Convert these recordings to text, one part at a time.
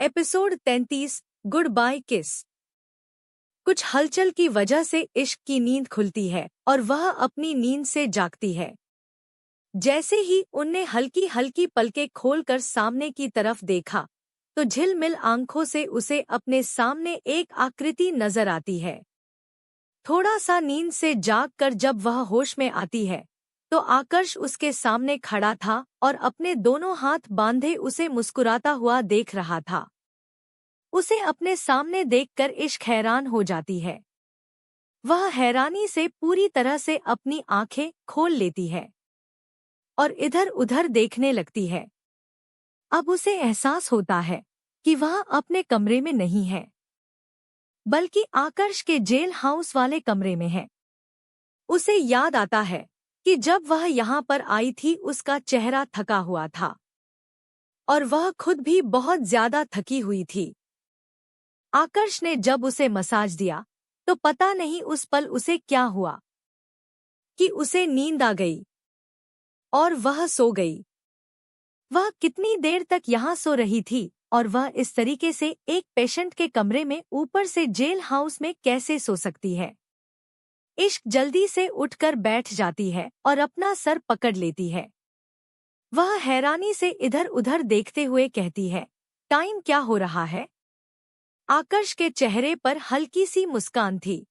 Episode 33 good bye किस। कुछ हलचल की वजह से इश्क की नींद खुलती है और वह अपनी नींद से जागती है। जैसे ही उनने हल्की हल्की पलकें खोलकर सामने की तरफ देखा तो झिलमिल आंखों से उसे अपने सामने एक आकृति नजर आती है। थोड़ा सा नींद से जागकर जब वह होश में आती है तो आकर्ष उसके सामने खड़ा था और अपने दोनों हाथ बांधे उसे मुस्कुराता हुआ देख रहा था। उसे अपने सामने देखकर इश्क हैरान हो जाती है। वह हैरानी से पूरी तरह से अपनी आंखें खोल लेती है और इधर उधर देखने लगती है। अब उसे एहसास होता है कि वह अपने कमरे में नहीं है बल्कि आकर्ष के जेल हाउस वाले कमरे में है। उसे याद आता है कि जब वह यहाँ पर आई थी उसका चेहरा थका हुआ था और वह खुद भी बहुत ज्यादा थकी हुई थी। आकर्ष ने जब उसे मसाज दिया तो पता नहीं उस पल उसे क्या हुआ कि उसे नींद आ गई और वह सो गई। वह कितनी देर तक यहाँ सो रही थी और वह इस तरीके से एक पेशेंट के कमरे में ऊपर से जेल हाउस में कैसे सो सकती है। इश्क जल्दी से उठकर बैठ जाती है और अपना सर पकड़ लेती है। वह हैरानी से इधर उधर देखते हुए कहती है, टाइम क्या हो रहा है? आकर्ष के चेहरे पर हल्की सी मुस्कान थी।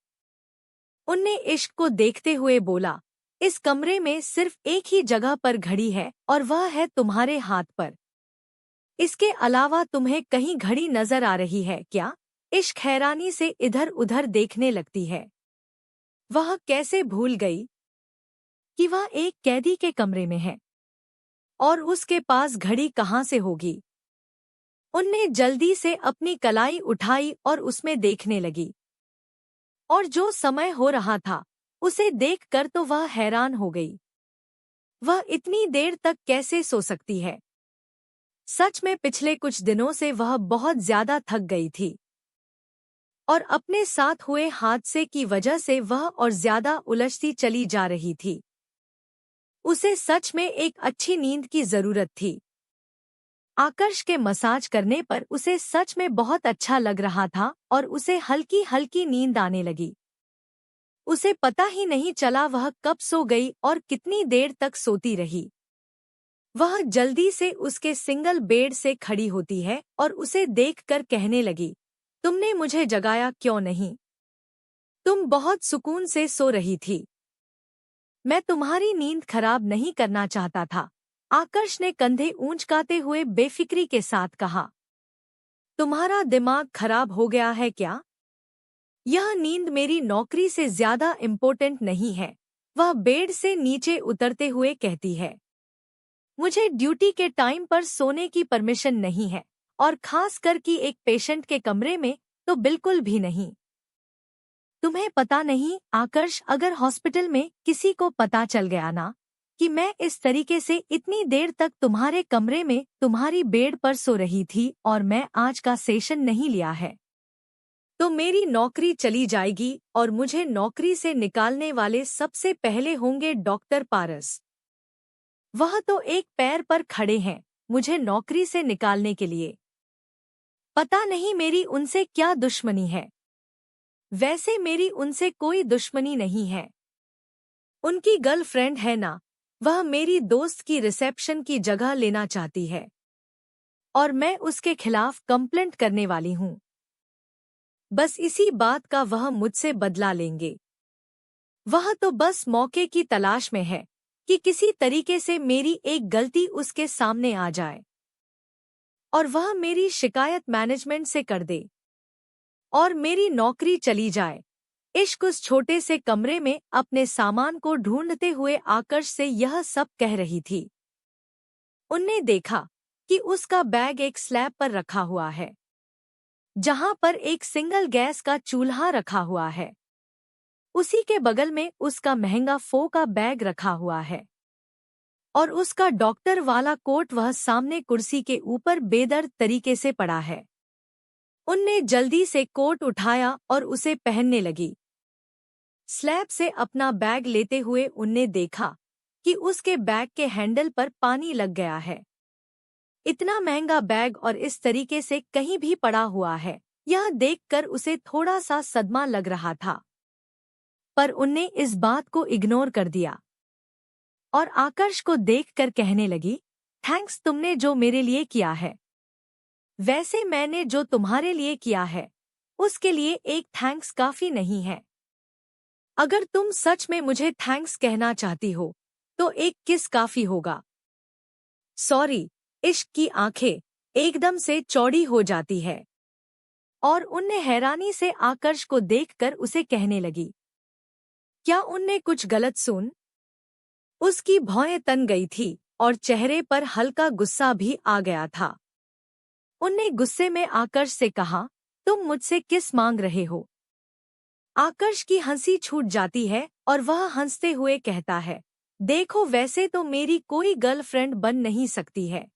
उनने इश्क को देखते हुए बोला, इस कमरे में सिर्फ एक ही जगह पर घड़ी है और वह है तुम्हारे हाथ पर। इसके अलावा तुम्हें कहीं घड़ी नजर आ रही है क्या? इश्क हैरानी से इधर उधर देखने लगती है। वह कैसे भूल गई कि वह एक कैदी के कमरे में है और उसके पास घड़ी कहाँ से होगी। उनने जल्दी से अपनी कलाई उठाई और उसमें देखने लगी और जो समय हो रहा था उसे देखकर तो वह हैरान हो गई। वह इतनी देर तक कैसे सो सकती है? सच में पिछले कुछ दिनों से वह बहुत ज्यादा थक गई थी और अपने साथ हुए हादसे की वजह से वह और ज्यादा उलझती चली जा रही थी। उसे सच में एक अच्छी नींद की जरूरत थी। आकर्ष के मसाज करने पर उसे सच में बहुत अच्छा लग रहा था और उसे हल्की हल्की नींद आने लगी। उसे पता ही नहीं चला वह कब सो गई और कितनी देर तक सोती रही। वह जल्दी से उसके सिंगल बेड से खड़ी होती है और उसे देखकर कहने लगी, तुमने मुझे जगाया क्यों नहीं? तुम बहुत सुकून से सो रही थी। मैं तुम्हारी नींद खराब नहीं करना चाहता था। आकर्ष ने कंधे ऊंचकाते हुए बेफिक्री के साथ कहा, तुम्हारा दिमाग खराब हो गया है क्या? यह नींद मेरी नौकरी से ज्यादा इम्पोर्टेंट नहीं है। वह बेड से नीचे उतरते हुए कहती है, मुझे ड्यूटी के टाइम पर सोने की परमिशन नहीं है और खास कर कि एक पेशेंट के कमरे में तो बिल्कुल भी नहीं। तुम्हें पता नहीं आकर्ष, अगर हॉस्पिटल में किसी को पता चल गया ना कि मैं इस तरीके से इतनी देर तक तुम्हारे कमरे में तुम्हारी बेड पर सो रही थी और मैं आज का सेशन नहीं लिया है, तो मेरी नौकरी चली जाएगी और मुझे नौकरी से निकालने वाले सबसे पहले होंगे डॉक्टर पारस। वह तो एक पैर पर खड़े हैं मुझे नौकरी से निकालने के लिए। पता नहीं मेरी उनसे क्या दुश्मनी है। वैसे मेरी उनसे कोई दुश्मनी नहीं है। उनकी गर्लफ्रेंड है ना, वह मेरी दोस्त की रिसेप्शन की जगह लेना चाहती है और मैं उसके खिलाफ कंप्लेंट करने वाली हूँ। बस इसी बात का वह मुझसे बदला लेंगे। वह तो बस मौके की तलाश में है कि किसी तरीके से मेरी एक गलती उसके सामने आ जाए और वह मेरी शिकायत मैनेजमेंट से कर दे और मेरी नौकरी चली जाए। इश्क उस छोटे से कमरे में अपने सामान को ढूंढते हुए आकर्ष से यह सब कह रही थी। उनने देखा कि उसका बैग एक स्लैब पर रखा हुआ है जहां पर एक सिंगल गैस का चूल्हा रखा हुआ है। उसी के बगल में उसका महंगा फो का बैग रखा हुआ है और उसका डॉक्टर वाला कोट वह सामने कुर्सी के ऊपर बेदर्द तरीके से पड़ा है। उनने जल्दी से कोट उठाया और उसे पहनने लगी। स्लैब से अपना बैग लेते हुए उनने देखा कि उसके बैग के हैंडल पर पानी लग गया है इतना महंगा बैग और इस तरीके से कहीं भी पड़ा हुआ है, यह देखकर उसे थोड़ा सा सदमा लग रहा था। पर उनने इस बात को इग्नोर कर दिया और आकर्ष को देखकर कहने लगी, थैंक्स तुमने जो मेरे लिए किया है। वैसे मैंने जो तुम्हारे लिए किया है उसके लिए एक थैंक्स काफी नहीं है। अगर तुम सच में मुझे थैंक्स कहना चाहती हो तो एक किस काफी होगा। सॉरी। इश्क की आंखें एकदम से चौड़ी हो जाती है और उनने हैरानी से आकर्ष को देखकर उसे कहने लगी, क्या उनने कुछ गलत सुन? उसकी भौहें तन गई थी और चेहरे पर हल्का गुस्सा भी आ गया था। उनने गुस्से में आकर्ष से कहा, तुम मुझसे किस मांग रहे हो? आकर्ष की हंसी छूट जाती है और वह हंसते हुए कहता है, देखो वैसे तो मेरी कोई गर्लफ्रेंड बन नहीं सकती है,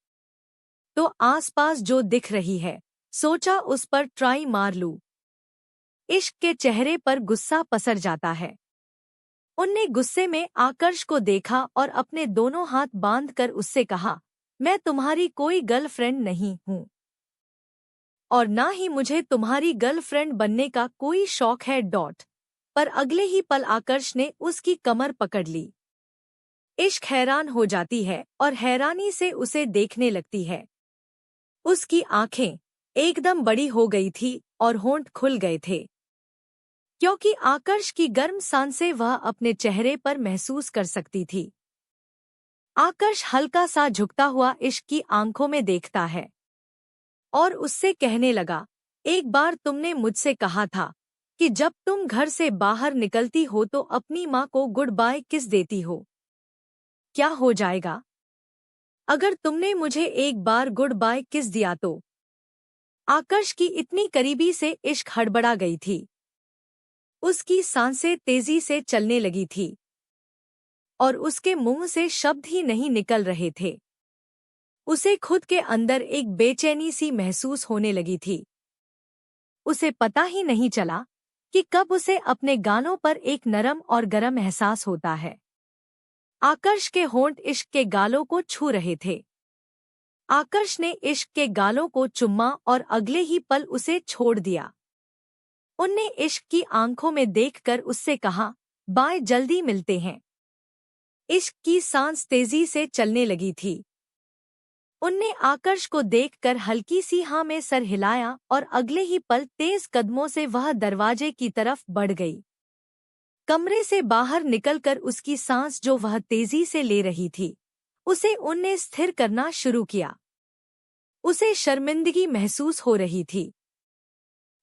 तो आसपास जो दिख रही है सोचा उस पर ट्राई मार लूं। इश्क के चेहरे पर गुस्सा पसर जाता है। उनने गुस्से में आकर्ष को देखा और अपने दोनों हाथ बांधकर उससे कहा, मैं तुम्हारी कोई गर्लफ्रेंड नहीं हूं और ना ही मुझे तुम्हारी गर्लफ्रेंड बनने का कोई शौक है डॉट। पर अगले ही पल आकर्ष ने उसकी कमर पकड़ ली। इश्क हैरान हो जाती है और हैरानी से उसे देखने लगती है। उसकी आंखें एकदम बड़ी हो गई थी और होंठ खुल गए थे, क्योंकि आकर्ष की गर्म सांसें वह अपने चेहरे पर महसूस कर सकती थी। आकर्ष हल्का सा झुकता हुआ इश्क की आंखों में देखता है और उससे कहने लगा, एक बार तुमने मुझसे कहा था कि जब तुम घर से बाहर निकलती हो तो अपनी माँ को गुड बाय किस देती हो। क्या हो जाएगा अगर तुमने मुझे एक बार गुड बाय किस दिया तो? आकर्ष की इतनी करीबी से इश्क हड़बड़ा गई थी। उसकी सांसें तेजी से चलने लगी थी और उसके मुंह से शब्द ही नहीं निकल रहे थे। उसे खुद के अंदर एक बेचैनी सी महसूस होने लगी थी। उसे पता ही नहीं चला कि कब उसे अपने गालों पर एक नरम और गर्म एहसास होता है। आकर्ष के होंठ इश्क के गालों को छू रहे थे। आकर्ष ने इश्क के गालों को चुम्मा और अगले ही पल उसे छोड़ दिया। उनने इश्क की आंखों में देखकर उससे कहा, बाय जल्दी मिलते हैं। इश्क की सांस तेजी से चलने लगी थी। उनने आकर्ष को देखकर हल्की सी हाँ में सर हिलाया और अगले ही पल तेज कदमों से वह दरवाजे की तरफ बढ़ गई। कमरे से बाहर निकलकर उसकी सांस जो वह तेजी से ले रही थी उसे उनने स्थिर करना शुरू किया। उसे शर्मिंदगी महसूस हो रही थी।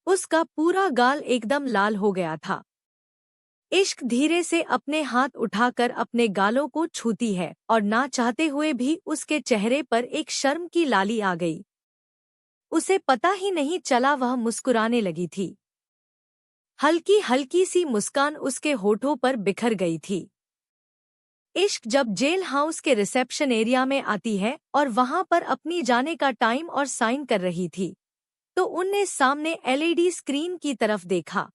उसका पूरा गाल एकदम लाल हो गया था। इश्क धीरे से अपने हाथ उठाकर अपने गालों को छूती है और ना चाहते हुए भी उसके चेहरे पर एक शर्म की लाली आ गई। उसे पता ही नहीं चला वह मुस्कुराने लगी थी। हल्की हल्की सी मुस्कान उसके होठों पर बिखर गई थी। इश्क जब जेल हाउस के रिसेप्शन एरिया में आती है और वहां पर अपनी जाने का टाइम और साइन कर रही थी तो उनने सामने एलईडी स्क्रीन की तरफ देखा।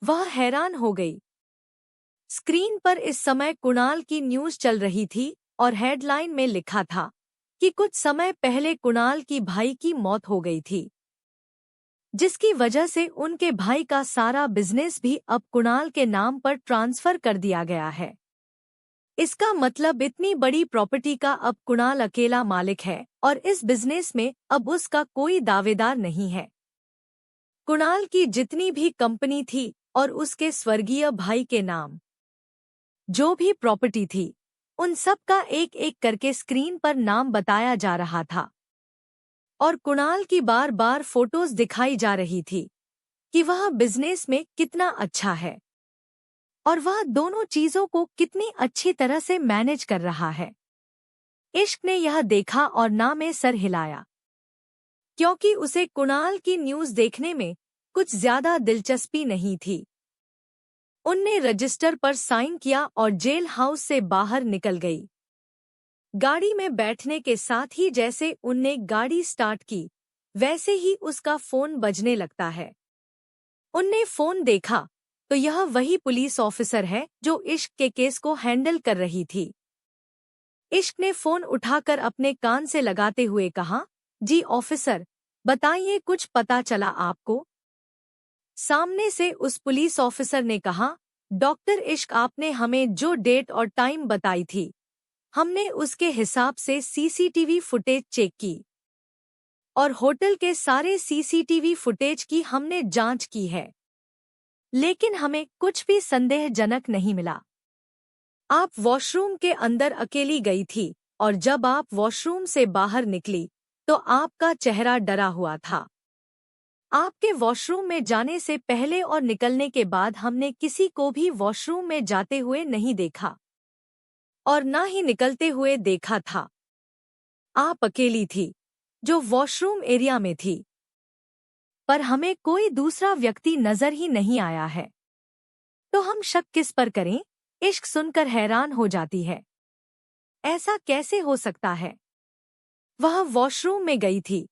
वह हैरान हो गई। स्क्रीन पर इस समय कुणाल की न्यूज़ चल रही थी और हेडलाइन में लिखा था कि कुछ समय पहले कुणाल की भाई की मौत हो गई थी, जिसकी वजह से उनके भाई का सारा बिजनेस भी अब कुणाल के नाम पर ट्रांसफर कर दिया गया है। इसका मतलब इतनी बड़ी प्रॉपर्टी का अब कुणाल अकेला मालिक है और इस बिजनेस में अब उसका कोई दावेदार नहीं है। कुणाल की जितनी भी कंपनी थी और उसके स्वर्गीय भाई के नाम जो भी प्रॉपर्टी थी उन सब का एक एक करके स्क्रीन पर नाम बताया जा रहा था और कुणाल की बार बार फोटोज दिखाई जा रही थी कि वह बिजनेस में कितना अच्छा है और वह दोनों चीजों को कितनी अच्छी तरह से मैनेज कर रहा है। इश्क ने यह देखा और ना में सर हिलाया, क्योंकि उसे कुणाल की न्यूज़ देखने में कुछ ज्यादा दिलचस्पी नहीं थी। उनने रजिस्टर पर साइन किया और जेल हाउस से बाहर निकल गई। गाड़ी में बैठने के साथ ही जैसे उनने गाड़ी स्टार्ट की वैसे ही उसका फोन बजने लगता है। उनने फोन देखा तो यह वही पुलिस ऑफिसर है जो इश्क के केस को हैंडल कर रही थी। इश्क ने फोन उठाकर अपने कान से लगाते हुए कहा, जी ऑफिसर, बताइए, कुछ पता चला आपको? सामने से उस पुलिस ऑफिसर ने कहा, डॉक्टर इश्क, आपने हमें जो डेट और टाइम बताई थी, हमने उसके हिसाब से सीसीटीवी फुटेज चेक की और होटल के सारे सीसीटीवी फुटेज की हमने जांच की है, लेकिन हमें कुछ भी संदेहजनक नहीं मिला। आप वॉशरूम के अंदर अकेली गई थी और जब आप वॉशरूम से बाहर निकली तो आपका चेहरा डरा हुआ था। आपके वॉशरूम में जाने से पहले और निकलने के बाद हमने किसी को भी वॉशरूम में जाते हुए नहीं देखा और न ही निकलते हुए देखा था। आप अकेली थी जो वॉशरूम एरिया में थी, पर हमें कोई दूसरा व्यक्ति नजर ही नहीं आया है। तो हम शक किस पर करें? इश्क सुनकर हैरान हो जाती है। ऐसा कैसे हो सकता है? वह वॉशरूम में गई थी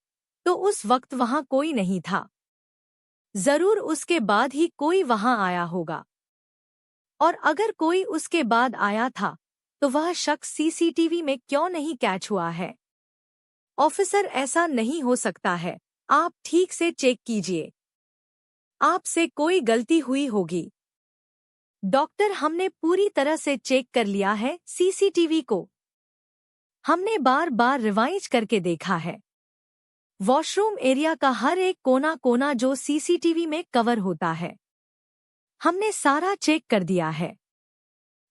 तो उस वक्त वहां कोई नहीं था। जरूर उसके बाद ही कोई वहां आया होगा, और अगर कोई उसके बाद आया था तो वह शख्स सीसीटीवी में क्यों नहीं कैच हुआ है? ऑफिसर, ऐसा नहीं हो सकता है, आप ठीक से चेक कीजिए, आपसे कोई गलती हुई होगी। डॉक्टर, हमने पूरी तरह से चेक कर लिया है सीसीटीवी को, हमने बार बार रिवाइज करके देखा है। वॉशरूम एरिया का हर एक कोना कोना जो सीसीटीवी में कवर होता है, हमने सारा चेक कर दिया है।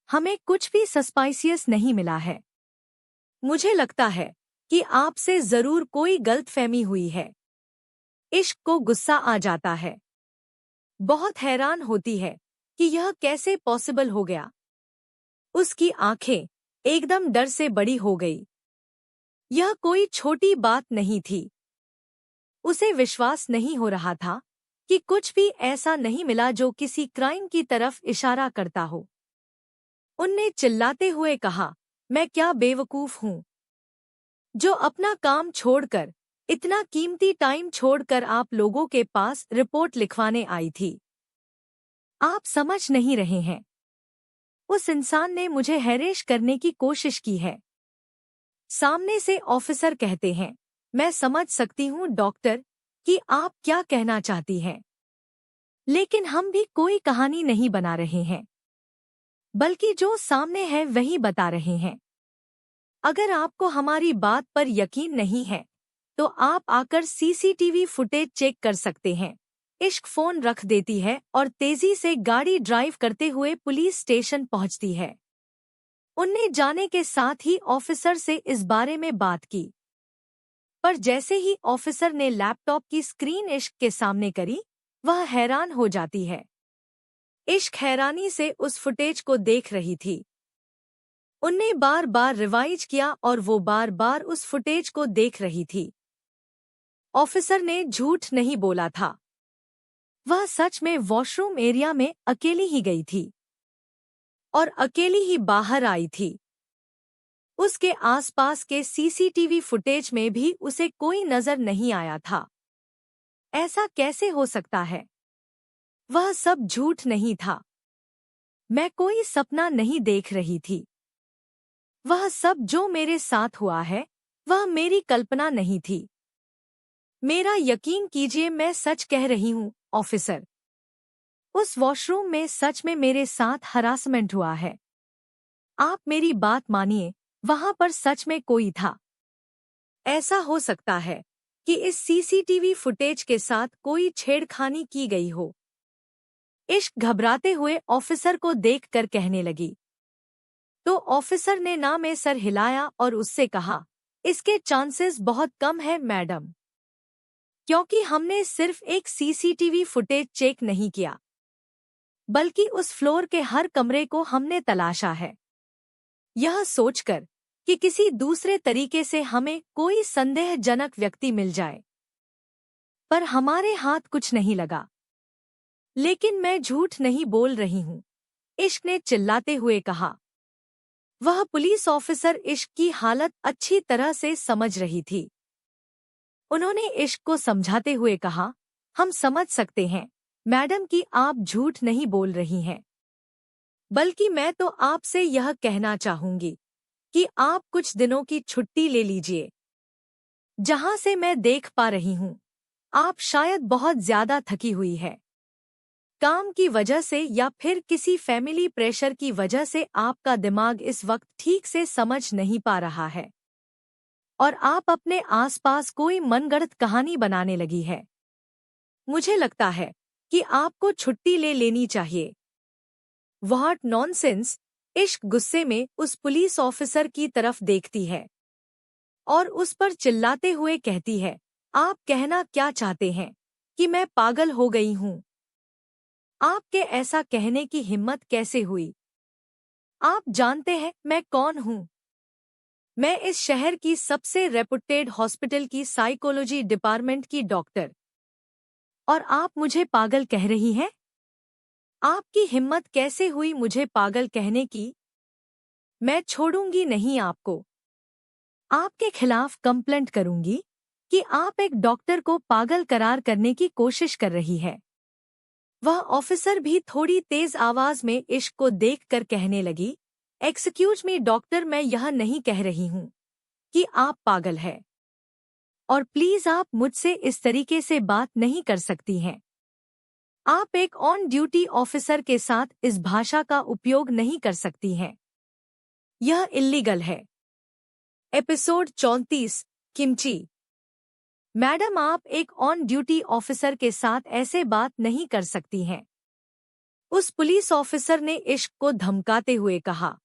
हमें कुछ भी सस्पाइसियस नहीं मिला है। मुझे लगता है कि आपसे जरूर कोई गलतफहमी हुई है। इश्क को गुस्सा आ जाता है, बहुत हैरान होती है कि यह कैसे पॉसिबल हो गया। उसकी आंखें एकदम डर से बड़ी हो गई। यह कोई छोटी बात नहीं थी। उसे विश्वास नहीं हो रहा था कि कुछ भी ऐसा नहीं मिला जो किसी क्राइम की तरफ इशारा करता हो। उनने चिल्लाते हुए कहा, मैं क्या बेवकूफ हूं जो अपना काम छोड़कर, इतना कीमती टाइम छोड़कर आप लोगों के पास रिपोर्ट लिखवाने आई थी। आप समझ नहीं रहे हैं, उस इंसान ने मुझे हैरेश करने की कोशिश की है। सामने से ऑफिसर कहते हैं, मैं समझ सकती हूं डॉक्टर कि आप क्या कहना चाहती हैं, लेकिन हम भी कोई कहानी नहीं बना रहे हैं, बल्कि जो सामने है वही बता रहे हैं। अगर आपको हमारी बात पर यकीन नहीं है तो आप आकर सीसीटीवी फुटेज चेक कर सकते हैं। इश्क फोन रख देती है और तेजी से गाड़ी ड्राइव करते हुए पुलिस स्टेशन पहुंचती है। उनने जाने के साथ ही ऑफिसर से इस बारे में बात की, पर जैसे ही ऑफिसर ने लैपटॉप की स्क्रीन इश्क के सामने करी, वह हैरान हो जाती है। इश्क हैरानी से उस फुटेज को देख रही थी। उनने बार बार रिवाइज किया और वो बार बार उस फुटेज को देख रही थी। ऑफिसर ने झूठ नहीं बोला था, वह सच में वॉशरूम एरिया में अकेली ही गई थी और अकेली ही बाहर आई थी। उसके आसपास के सीसीटीवी फुटेज में भी उसे कोई नजर नहीं आया था। ऐसा कैसे हो सकता है? वह सब झूठ नहीं था। मैं कोई सपना नहीं देख रही थी। वह सब जो मेरे साथ हुआ है वह मेरी कल्पना नहीं थी। मेरा यकीन कीजिए, मैं सच कह रही हूँ ऑफिसर। उस वॉशरूम में सच में मेरे साथ हरासमेंट हुआ है। आप मेरी बात मानिए, वहां पर सच में कोई था। ऐसा हो सकता है कि इस सीसीटीवी फुटेज के साथ कोई छेड़खानी की गई हो। इश्क घबराते हुए ऑफिसर को देखकर कहने लगी। तो ऑफिसर ने ना में सर हिलाया और उससे कहा, इसके चांसेस बहुत कम है मैडम, क्योंकि हमने सिर्फ एक सीसीटीवी फुटेज चेक नहीं किया, बल्कि उस फ्लोर के हर कमरे को हमने तलाशा है, यह सोचकर कि किसी दूसरे तरीके से हमें कोई संदेहजनक व्यक्ति मिल जाए। पर हमारे हाथ कुछ नहीं लगा। लेकिन मैं झूठ नहीं बोल रही हूँ, इश्क ने चिल्लाते हुए कहा। वह पुलिस ऑफिसर इश्क की हालत अच्छी तरह से समझ रही थी। उन्होंने इश्क को समझाते हुए कहा, हम समझ सकते हैं मैडम कि आप झूठ नहीं बोल रही हैं, बल्कि मैं तो आपसे यह कहना चाहूंगी कि आप कुछ दिनों की छुट्टी ले लीजिए। जहां से मैं देख पा रही हूं, आप शायद बहुत ज्यादा थकी हुई है। काम की वजह से या फिर किसी फैमिली प्रेशर की वजह से आपका दिमाग इस वक्त ठीक से समझ नहीं पा रहा है और आप अपने आसपास कोई मनगढ़ंत कहानी बनाने लगी है। मुझे लगता है कि आपको छुट्टी ले लेनी चाहिए। What nonsense. इश्क गुस्से में उस पुलिस ऑफिसर की तरफ देखती है और उस पर चिल्लाते हुए कहती है, आप कहना क्या चाहते हैं कि मैं पागल हो गई हूं? आपके ऐसा कहने की हिम्मत कैसे हुई? आप जानते हैं मैं कौन हूं? मैं इस शहर की सबसे रेपुटेड हॉस्पिटल की साइकोलॉजी डिपार्टमेंट की डॉक्टर। और आप मुझे पागल कह रही हैं? आपकी हिम्मत कैसे हुई मुझे पागल कहने की? मैं छोड़ूंगी नहीं आपको। आपके खिलाफ कंप्लेंट करूंगी कि आप एक डॉक्टर को पागल करार करने की कोशिश कर रही है। वह ऑफिसर भी थोड़ी तेज आवाज में इश्क को देखकर कहने लगी, एक्सक्यूज मी डॉक्टर, मैं यह नहीं कह रही हूं कि आप पागल है। और प्लीज आप मुझसे इस तरीके से बात नहीं कर सकती हैं। आप एक ऑन ड्यूटी ऑफिसर के साथ इस भाषा का उपयोग नहीं कर सकती हैं। यह इल्लीगल है। एपिसोड 34। किमची। मैडम, आप एक ऑन ड्यूटी ऑफिसर के साथ ऐसे बात नहीं कर सकती हैं। उस पुलिस ऑफिसर ने इश्क को धमकाते हुए कहा।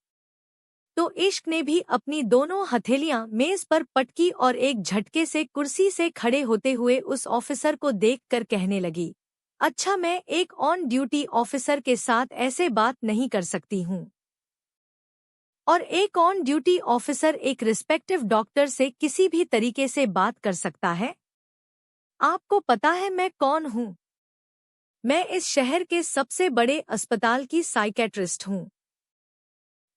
तो इश्क ने भी अपनी दोनों हथेलियां मेज पर पटकी और एक झटके से कुर्सी से खड़े होते हुए उस ऑफिसर को देखकर कहने लगी, अच्छा, मैं एक ऑन ड्यूटी ऑफिसर के साथ ऐसे बात नहीं कर सकती हूँ। और एक ऑन ड्यूटी ऑफिसर एक रिस्पेक्टिव डॉक्टर से किसी भी तरीके से बात कर सकता है? आपको पता है मैं कौन हूँ? मैं इस शहर के सबसे बड़े अस्पताल की साइकेट्रिस्ट हूँ।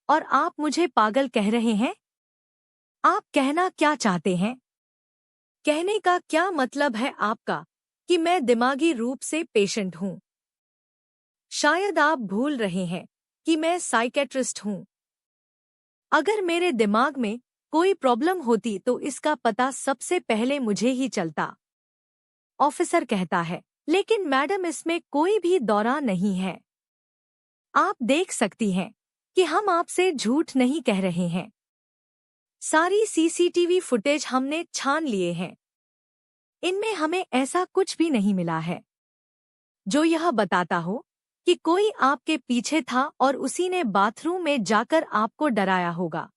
और आप मुझे पागल कह रहे हैं? आप कहना क्या चाहते हैं? कहने का क्या मतलब है आपका कि मैं दिमागी रूप से पेशेंट हूँ? शायद आप भूल रहे हैं कि मैं साइकेट्रिस्ट हूँ। अगर मेरे दिमाग में कोई प्रॉब्लम होती तो इसका पता सबसे पहले मुझे ही चलता। ऑफिसर कहता है, लेकिन मैडम इसमें कोई भी दौरा नहीं है। आप देख सकती हैं कि हम आपसे झूठ नहीं कह रहे हैं। सारी सीसीटीवी फुटेज हमने छान लिए हैं। इनमें हमें ऐसा कुछ भी नहीं मिला है जो यह बताता हो कि कोई आपके पीछे था और उसी ने बाथरूम में जाकर आपको डराया होगा।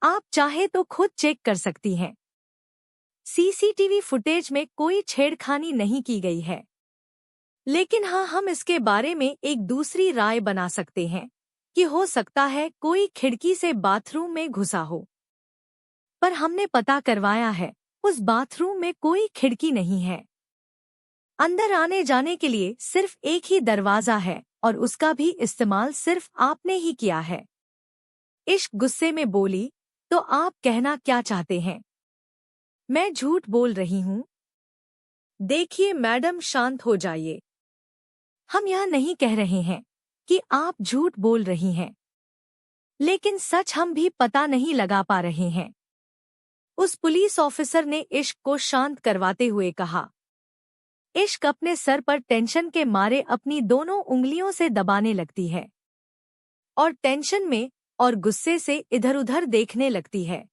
आप चाहे तो खुद चेक कर सकती हैं। सीसीटीवी फुटेज में कोई छेड़खानी नहीं की गई है। लेकिन हाँ, हम इसके बारे में एक दूसरी राय बना सकते हैं कि हो सकता है कोई खिड़की से बाथरूम में घुसा हो। पर हमने पता करवाया है, उस बाथरूम में कोई खिड़की नहीं है। अंदर आने जाने के लिए सिर्फ एक ही दरवाजा है और उसका भी इस्तेमाल सिर्फ आपने ही किया है। इश्क गुस्से में बोली, तो आप कहना क्या चाहते हैं? मैं झूठ बोल रही हूँ? देखिए मैडम, शांत हो जाइए। हम यह नहीं कह रहे हैं कि आप झूठ बोल रही हैं, लेकिन सच हम भी पता नहीं लगा पा रहे हैं। उस पुलिस ऑफिसर ने इश्क को शांत करवाते हुए कहा। इश्क अपने सर पर टेंशन के मारे अपनी दोनों उंगलियों से दबाने लगती है और टेंशन में और गुस्से से इधर-उधर देखने लगती है।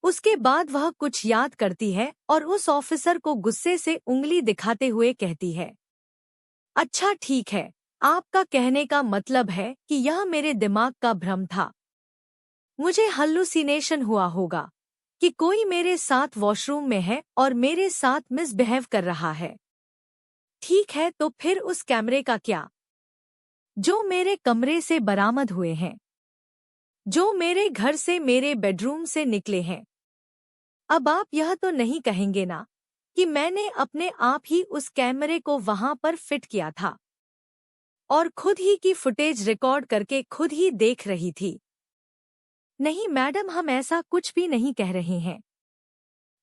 उसके बाद वह कुछ याद करती है और उस ऑफिसर को गुस्से से उंगली दिखाते हुए कहती है, अच्छा ठीक है, आपका कहने का मतलब है कि यह मेरे दिमाग का भ्रम था। मुझे हल्लुसिनेशन हुआ होगा कि कोई मेरे साथ वॉशरूम में है और मेरे साथ मिसबिहेव कर रहा है। ठीक है, तो फिर उस कैमरे का क्या? जो मेरे कमरे से बरामद हुए हैं, जो मेरे घर से मेरे बेडरूम से निकले हैं। अब आप यह तो नहीं कहेंगे ना कि मैंने अपने आप ही उस कैमरे को वहां पर फिट किया था और खुद ही की फुटेज रिकॉर्ड करके खुद ही देख रही थी? नहीं मैडम, हम ऐसा कुछ भी नहीं कह रहे हैं।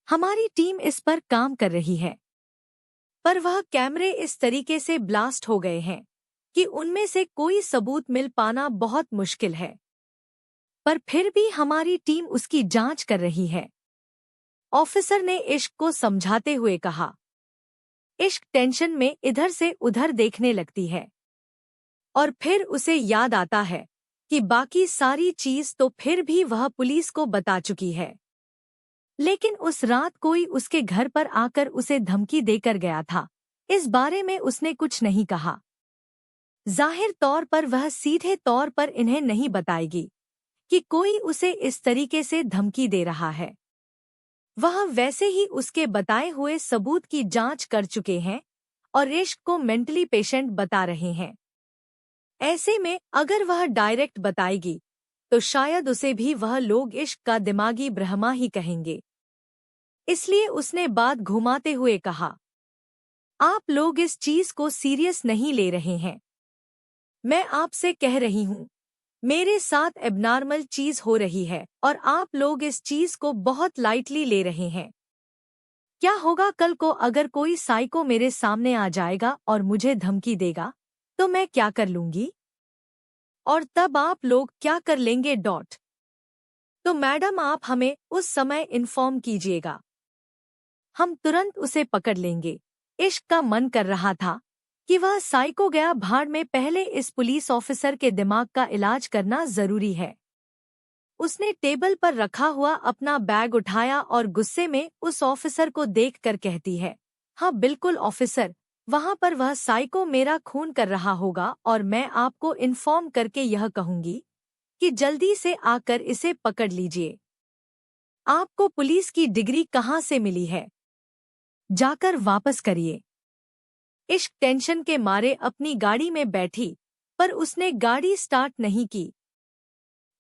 हमारी टीम इस पर काम कर रही है, पर वह कैमरे इस तरीके से ब्लास्ट हो गए हैं कि उनमें से कोई सबूत मिल पाना बहुत मुश्किल है। पर फिर भी हमारी टीम उसकी जांच कर रही है, ऑफिसर ने इश्क को समझाते हुए कहा। इश्क टेंशन में इधर से उधर देखने लगती है और फिर उसे याद आता है कि बाकी सारी चीज तो फिर भी वह पुलिस को बता चुकी है। लेकिन उस रात कोई उसके घर पर आकर उसे धमकी देकर गया था, इस बारे में उसने कुछ नहीं कहा। जाहिर तौर पर वह सीधे तौर पर इन्हें नहीं बताएगी कि कोई उसे इस तरीके से धमकी दे रहा है। वह वैसे ही उसके बताए हुए सबूत की जांच कर चुके हैं और इश्क को मेंटली पेशेंट बता रहे हैं। ऐसे में अगर वह डायरेक्ट बताएगी तो शायद उसे भी वह लोग इश्क का दिमागी ब्रह्मा ही कहेंगे। इसलिए उसने बात घुमाते हुए कहा, आप लोग इस चीज को सीरियस नहीं ले रहे हैं। मैं आपसे कह रही हूँ, मेरे साथ एबनॉर्मल चीज हो रही है और आप लोग इस चीज को बहुत लाइटली ले रहे हैं। क्या होगा कल को अगर कोई साइको मेरे सामने आ जाएगा और मुझे धमकी देगा तो मैं क्या कर लूंगी? और तब आप लोग क्या कर लेंगे? तो मैडम आप हमें उस समय इन्फॉर्म कीजिएगा, हम तुरंत उसे पकड़ लेंगे। इश्क का मन कर रहा था कि वह साइको गया भाड़ में, पहले इस पुलिस ऑफिसर के दिमाग का इलाज करना जरूरी है। उसने टेबल पर रखा हुआ अपना बैग उठाया और गुस्से में उस ऑफिसर को देखकर कहती है, हाँ बिल्कुल ऑफिसर, वहाँ पर वह साइको मेरा खून कर रहा होगा और मैं आपको इन्फॉर्म करके यह कहूंगी कि जल्दी से आकर इसे पकड़ लीजिए। आपको पुलिस की डिग्री कहाँ से मिली है? जाकर वापस करिए। इश्क टेंशन के मारे अपनी गाड़ी में बैठी, पर उसने गाड़ी स्टार्ट नहीं की,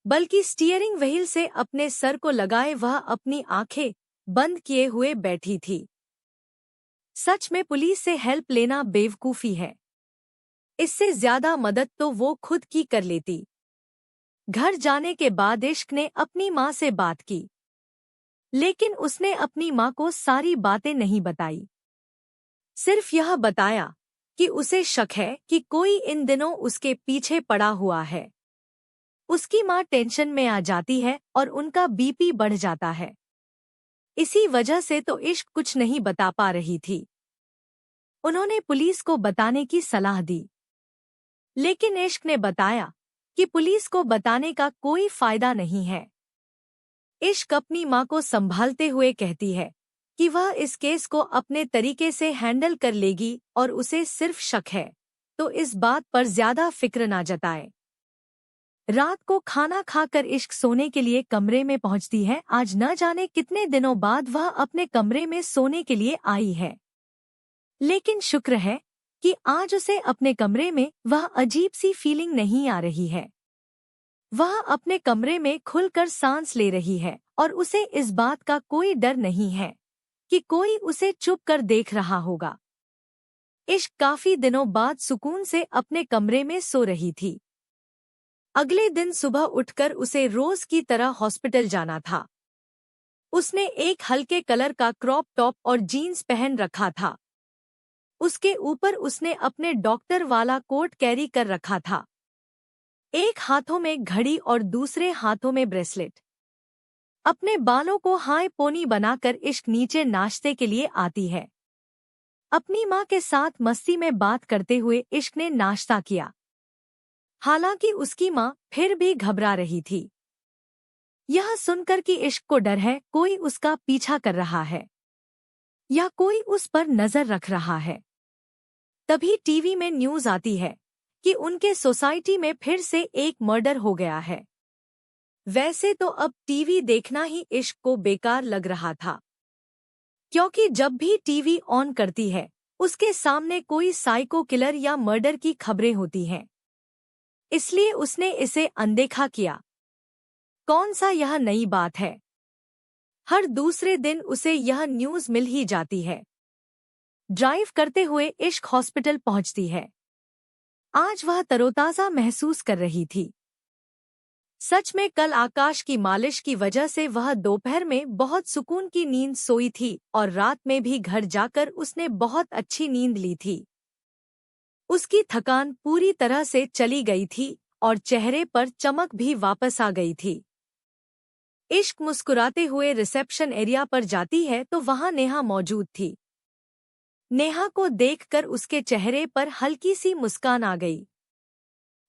बल्कि स्टीयरिंग व्हील से अपने सर को लगाए वह अपनी आंखें बंद किए हुए बैठी थी। सच में पुलिस से हेल्प लेना बेवकूफी है। इससे ज्यादा मदद तो वो खुद की कर लेती। घर जाने के बाद इश्क ने अपनी माँ से बात की, लेकिन उसने अपनी माँ को सारी बातें नहीं बताई। सिर्फ यह बताया कि उसे शक है कि कोई इन दिनों उसके पीछे पड़ा हुआ है। उसकी माँ टेंशन में आ जाती है और उनका बीपी बढ़ जाता है। इसी वजह से तो इश्क कुछ नहीं बता पा रही थी। उन्होंने पुलिस को बताने की सलाह दी, लेकिन इश्क ने बताया कि पुलिस को बताने का कोई फायदा नहीं है। इश्क अपनी माँ को संभालते हुए कहती है कि वह इस केस को अपने तरीके से हैंडल कर लेगी और उसे सिर्फ शक है, तो इस बात पर ज्यादा फिक्र ना जताए। रात को खाना खाकर इश्क सोने के लिए कमरे में पहुंचती है। आज न जाने कितने दिनों बाद वह अपने कमरे में सोने के लिए आई है, लेकिन शुक्र है कि आज उसे अपने कमरे में वह अजीब सी फीलिंग नहीं आ रही है। वह अपने कमरे में खुलकर सांस ले रही है और उसे इस बात का कोई डर नहीं है कि कोई उसे चुप कर देख रहा होगा। इश्क काफी दिनों बाद सुकून से अपने कमरे में सो रही थी। अगले दिन सुबह उठकर उसे रोज की तरह हॉस्पिटल जाना था। उसने एक हल्के कलर का क्रॉप टॉप और जीन्स पहन रखा था। उसके ऊपर उसने अपने डॉक्टर वाला कोट कैरी कर रखा था। एक हाथों में घड़ी और दूसरे हाथों में ब्रेसलेट। अपने बालों को हाई पोनी बनाकर इश्क नीचे नाश्ते के लिए आती है। अपनी माँ के साथ मस्ती में बात करते हुए इश्क ने नाश्ता किया। हालांकि उसकी माँ फिर भी घबरा रही थी। यह सुनकर कि इश्क को डर है कोई उसका पीछा कर रहा है या कोई उस पर नजर रख रहा है। तभी टीवी में न्यूज आती है कि उनके सोसाइटी में फिर से एक मर्डर हो गया है। वैसे तो अब टीवी देखना ही इश्क को बेकार लग रहा था, क्योंकि जब भी टीवी ऑन करती है उसके सामने कोई साइको किलर या मर्डर की खबरें होती हैं। इसलिए उसने इसे अनदेखा किया। कौन सा यह नई बात है? हर दूसरे दिन उसे यह न्यूज मिल ही जाती है। ड्राइव करते हुए इश्क हॉस्पिटल पहुंचती है। आज वह तरोताजा महसूस कर रही थी। सच में कल आकाश की मालिश की वजह से वह दोपहर में बहुत सुकून की नींद सोई थी और रात में भी घर जाकर उसने बहुत अच्छी नींद ली थी। उसकी थकान पूरी तरह से चली गई थी और चेहरे पर चमक भी वापस आ गई थी। इश्क मुस्कुराते हुए रिसेप्शन एरिया पर जाती है तो वहां नेहा मौजूद थी। नेहा को देखकर उसके चेहरे पर हल्की सी मुस्कान आ गई,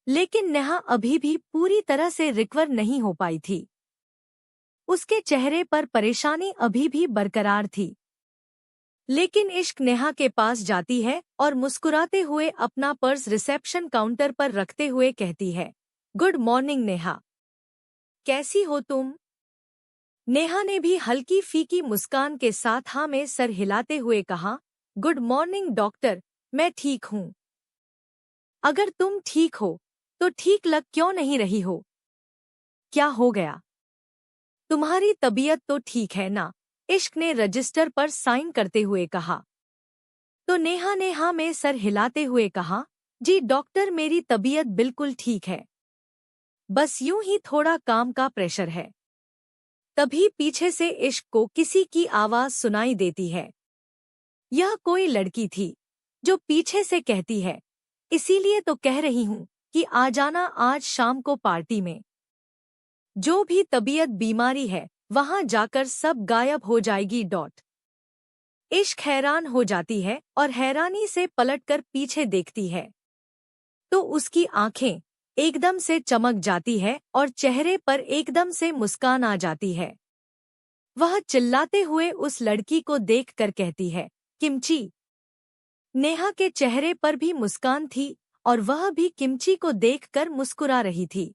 लेकिन नेहा अभी भी पूरी तरह से रिकवर नहीं हो पाई थी। उसके चेहरे पर परेशानी अभी भी बरकरार थी। लेकिन इश्क नेहा के पास जाती है और मुस्कुराते हुए अपना पर्स रिसेप्शन काउंटर पर रखते हुए कहती है, गुड मॉर्निंग नेहा, कैसी हो तुम? नेहा ने भी हल्की फीकी मुस्कान के साथ हाँ में सर हिलाते हुए कहा, गुड मॉर्निंग डॉक्टर, मैं ठीक हूँ। अगर तुम ठीक हो तो ठीक लग क्यों नहीं रही हो? क्या हो गया? तुम्हारी तबीयत तो ठीक है ना? इश्क ने रजिस्टर पर साइन करते हुए कहा। तो नेहा ने हाँ में सर हिलाते हुए कहा, जी डॉक्टर, मेरी तबीयत बिल्कुल ठीक है, बस यूं ही थोड़ा काम का प्रेशर है। तभी पीछे से इश्क को किसी की आवाज सुनाई देती है। यह कोई लड़की थी जो पीछे से कहती है, इसीलिए तो कह रही हूं कि आ जाना आज शाम को पार्टी में। जो भी तबीयत बीमारी है वहां जाकर सब गायब हो जाएगी। इश्क हैरान हो जाती है और हैरानी से पलटकर पीछे देखती है तो उसकी आंखें एकदम से चमक जाती है और चेहरे पर एकदम से मुस्कान आ जाती है। वह चिल्लाते हुए उस लड़की को देखकर कहती है, किमची। नेहा के चेहरे पर भी मुस्कान थी और वह भी किमची को देखकर मुस्कुरा रही थी।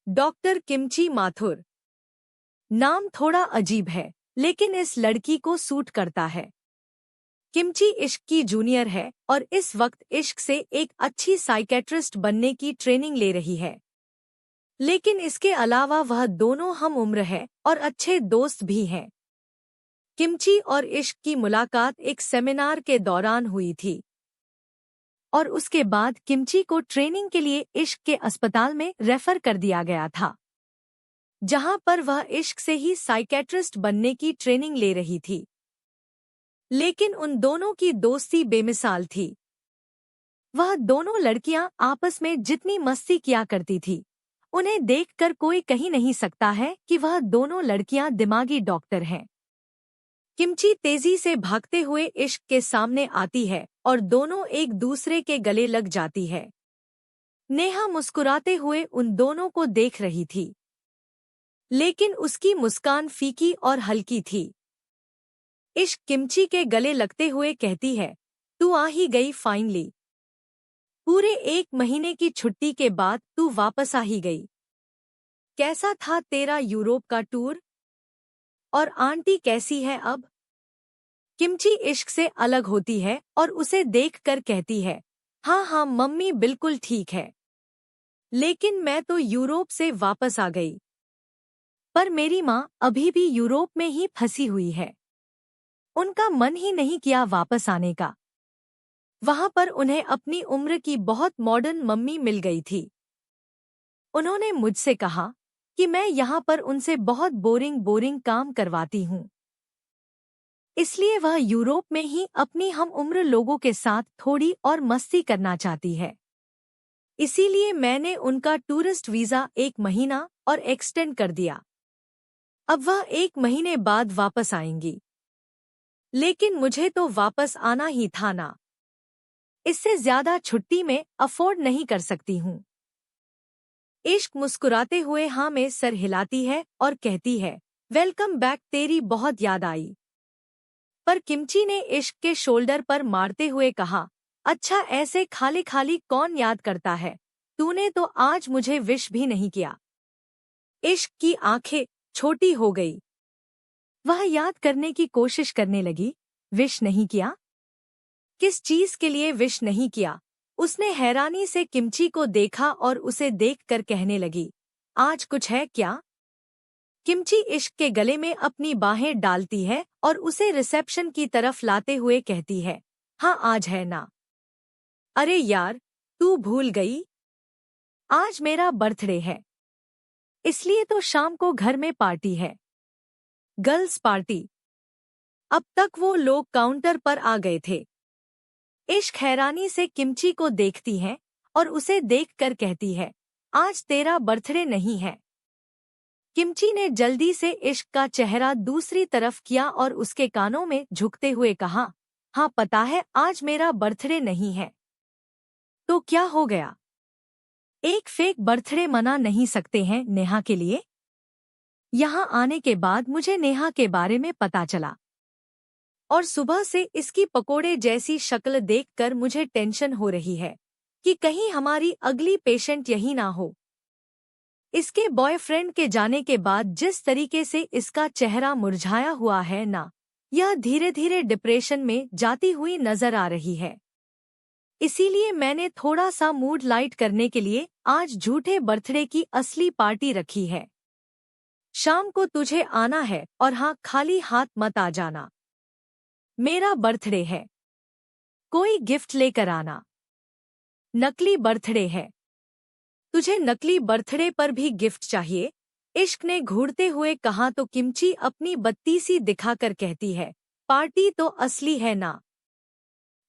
डॉक्टर किमची माथुर नाम थोड़ा अजीब है, लेकिन इस लड़की को सूट करता है। किमची इश्क की जूनियर है और इस वक्त इश्क से एक अच्छी साइकेट्रिस्ट बनने की ट्रेनिंग ले रही है। लेकिन इसके अलावा वह दोनों हम उम्र है और अच्छे दोस्त भी हैं। किमची और इश्क की मुलाकात एक सेमिनार के दौरान हुई थी और उसके बाद किमची को ट्रेनिंग के लिए इश्क के अस्पताल में रेफर कर दिया गया था, जहां पर वह इश्क से ही साइकेट्रिस्ट बनने की ट्रेनिंग ले रही थी। लेकिन उन दोनों की दोस्ती बेमिसाल थी। वह दोनों लड़कियां आपस में जितनी मस्ती किया करती थी, उन्हें देखकर कोई कह नहीं सकता है कि वह दोनों लड़कियां दिमागी डॉक्टर हैं। किमची तेजी से भागते हुए इश्क के सामने आती है और दोनों एक दूसरे के गले लग जाती है। नेहा मुस्कुराते हुए उन दोनों को देख रही थी, लेकिन उसकी मुस्कान फीकी और हल्की थी। इश्क किमची के गले लगते हुए कहती है, तू आ ही गई फाइनली। पूरे 1 महीने की छुट्टी के बाद तू वापस आ ही गई। कैसा था तेरा यूरोप का टूर? और आंटी कैसी है अब? किमची इश्क से अलग होती है और उसे देखकर कहती है, हाँ हाँ मम्मी बिल्कुल ठीक है। लेकिन मैं तो यूरोप से वापस आ गई, पर मेरी माँ अभी भी यूरोप में ही फंसी हुई है। उनका मन ही नहीं किया वापस आने का। वहां पर उन्हें अपनी उम्र की बहुत मॉडर्न मम्मी मिल गई थी। उन्होंने मुझसे कहा कि मैं यहाँ पर उनसे बहुत बोरिंग काम करवाती हूँ, इसलिए वह यूरोप में ही अपनी हम उम्र लोगों के साथ थोड़ी और मस्ती करना चाहती है। इसीलिए मैंने उनका टूरिस्ट वीज़ा 1 महीना और एक्सटेंड कर दिया। अब वह 1 महीने बाद वापस आएंगी। लेकिन मुझे तो वापस आना ही था ना। इससे ज्यादा छुट्टी में अफोर्ड नहीं कर सकती हूँ। इश्क मुस्कुराते हुए हाँ में सर हिलाती है और कहती है, वेलकम बैक, तेरी बहुत याद आई। पर किमची ने इश्क के शोल्डर पर मारते हुए कहा, अच्छा ऐसे खाली खाली कौन याद करता है, तूने तो आज मुझे विश भी नहीं किया। इश्क की आंखें छोटी हो गई। वह याद करने की कोशिश करने लगी, विश नहीं किया? किस चीज के लिए विश नहीं किया? उसने हैरानी से किमची को देखा और उसे देखकर कहने लगी, आज कुछ है क्या? किमची इश्क के गले में अपनी बाहें डालती है और उसे रिसेप्शन की तरफ लाते हुए कहती है, हाँ आज है ना। अरे यार, तू भूल गई? आज मेरा बर्थडे है, इसलिए तो शाम को घर में पार्टी है, गर्ल्स पार्टी। अब तक वो लोग काउंटर पर आ गए थे। इश्क हैरानी से किमची को देखती है और उसे देखकर कहती है, आज तेरा बर्थडे नहीं है। किमची ने जल्दी से इश्क का चेहरा दूसरी तरफ किया और उसके कानों में झुकते हुए कहा, हाँ पता है आज मेरा बर्थडे नहीं है। तो क्या हो गया? एक फेक बर्थडे मना नहीं सकते हैं नेहा के लिए? यहाँ आने के बाद मुझे नेहा के बारे में पता चला और सुबह से इसकी पकोड़े जैसी शक्ल देखकर मुझे टेंशन हो रही है कि कहीं हमारी अगली पेशेंट यही ना हो। इसके बॉयफ्रेंड के जाने के बाद जिस तरीके से इसका चेहरा मुरझाया हुआ है ना, यह धीरे धीरे डिप्रेशन में जाती हुई नजर आ रही है। इसीलिए मैंने थोड़ा सा मूड लाइट करने के लिए आज झूठे बर्थडे की असली पार्टी रखी है। शाम को तुझे आना है और हाँ, खाली हाथ मत आ जाना। मेरा बर्थडे है, कोई गिफ्ट लेकर आना। नकली बर्थडे है, तुझे नकली बर्थडे पर भी गिफ्ट चाहिए? इश्क ने घूरते हुए कहा तो किमची अपनी बत्तीसी दिखाकर कहती है, पार्टी तो असली है ना।